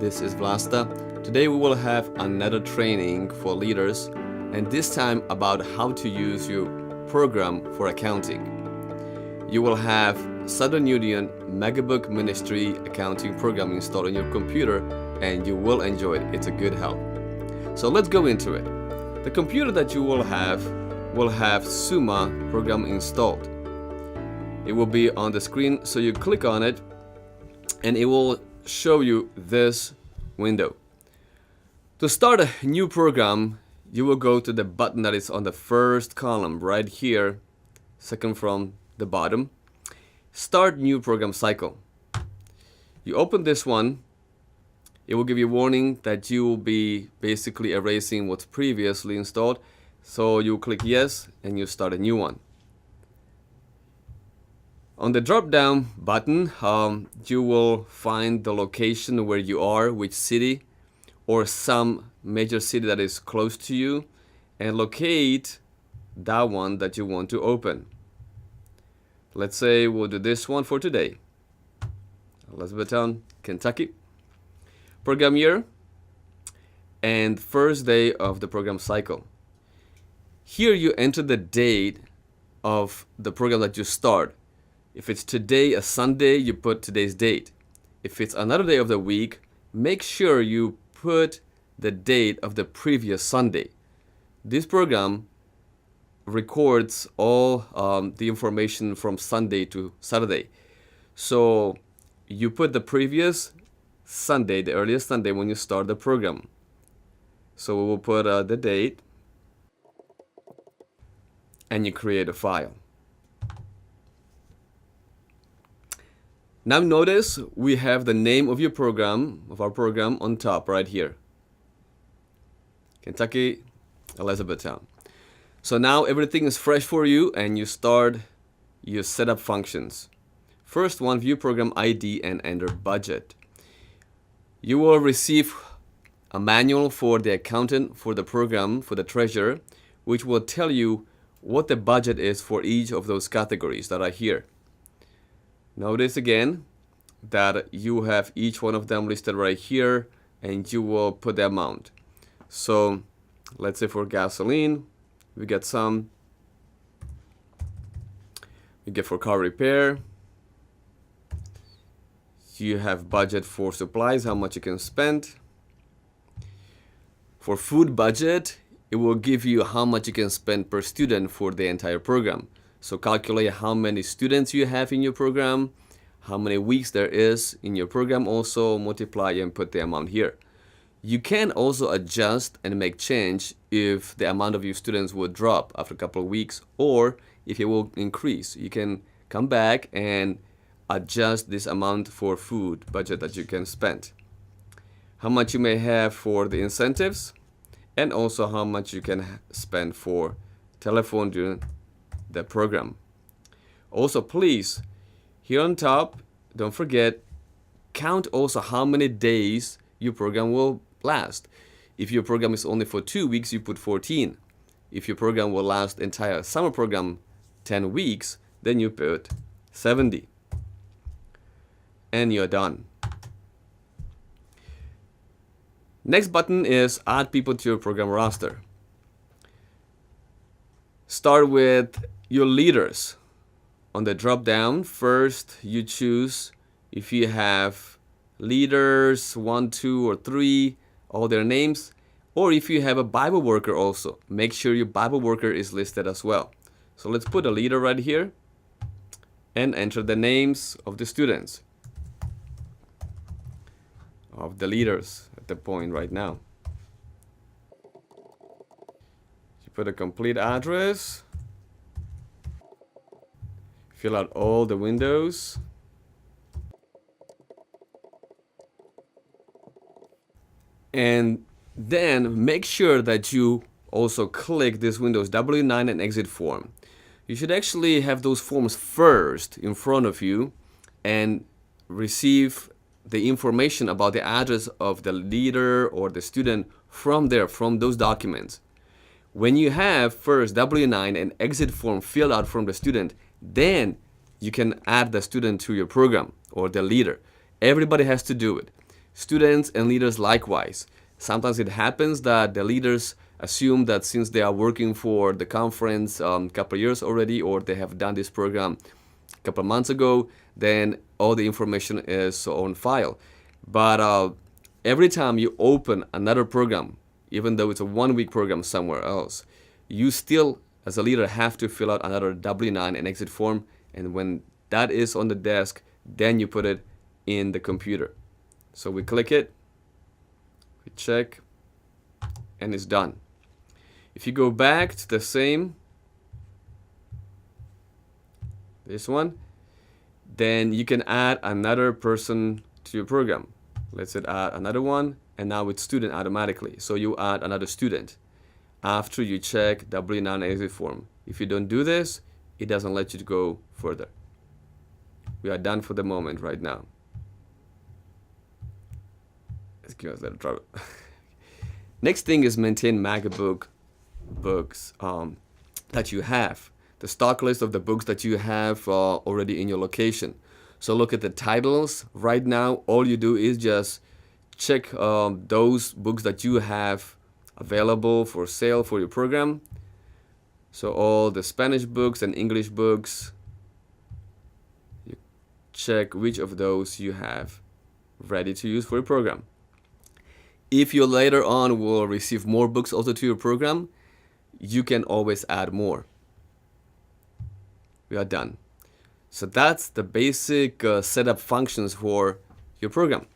This is Vlasta. Today we will have another training for leaders, and this time about how to use your program for accounting. You will have Southern Union Megabook Ministry accounting program installed on your computer, and you will enjoy it. It's a good help. So let's go into it. The computer that you will have Summa program installed. It will be on the screen, so you click on it and it will show you this window. To start a new program, you will go to the button that is on the first column right here, second from the bottom. Start new program cycle. You open this one. It will give you a warning that you will be basically erasing what's previously installed. So you click yes and you start a new one. On the drop down button, you will find the location where you are, which city, or some major city that is close to you, and locate that one that you want to open. Let's say we'll do this one for today. Elizabethtown, Kentucky. Program year and first day of the program cycle. Here you enter the date of the program that you start. If it's today, a Sunday, you put today's date. If it's another day of the week, make sure you put the date of the previous Sunday. This program records all the information from Sunday to Saturday. So you put the previous Sunday, the earliest Sunday when you start the program. So we will put the date and you create a file. Now notice we have the name of our program on top right here. Kentucky, Elizabethtown. So now everything is fresh for you and you start your setup functions. First one, view program ID and enter budget. You will receive a manual for the accountant, for the program, for the treasurer, which will tell you what the budget is for each of those categories that are here. Notice again that you have each one of them listed right here and you will put the amount. So let's say for gasoline, we get some. We get for car repair. You have budget for supplies, how much you can spend. For food budget, it will give you how much you can spend per student for the entire program. So calculate how many students you have in your program, how many weeks there is in your program, also multiply and put the amount here. You can also adjust and make change if the amount of your students will drop after a couple of weeks or if it will increase. You can come back and adjust this amount for food budget that you can spend. How much you may have for the incentives and also how much you can spend for telephone during the program. Also, please, here on top, don't forget, count also how many days your program will last. If your program is only for 2 weeks, you put 14. If your program will last entire summer program 10 weeks, then you put 70. And you're done. Next button is add people to your program roster. Start with your leaders. On the drop down, first you choose if you have leaders 1, 2, or 3, all their names, or if you have a Bible worker also, make sure your Bible worker is listed as well. So let's put a leader right here and enter the names of the students, of the leaders at the point right now. You put a complete address. Fill out all the windows. And then make sure that you also click this Windows W9 and exit form. You should actually have those forms first in front of you and receive the information about the address of the leader or the student from there, from those documents. When you have first W9 and exit form filled out from the student, then you can add the student to your program or the leader. Everybody has to do it. Students and leaders likewise. Sometimes it happens that the leaders assume that since they are working for the conference a couple of years already, or they have done this program a couple of months ago, then all the information is on file. But every time you open another program, even though it's a 1-week program somewhere else, you still, as a leader, have to fill out another W-9 and exit form. And when that is on the desk, then you put it in the computer. So we click it, we check, and it's done. If you go back to the same, this one, then you can add another person to your program. Let's say add another one, and now it's student automatically. So you add another student after you check W-9 exit form. If you don't do this, it doesn't let you go further. We are done for the moment right now. Let's give us a little trouble. Next thing is maintain MacBook books that you have. The stock list of the books that you have already in your location. So look at the titles. Right now, all you do is just check those books that you have available for sale for your program. So all the Spanish books and English books, you check which of those you have ready to use for your program. If you later on will receive more books also to your program, you can always add more. We are done. So that's the basic setup functions for your program.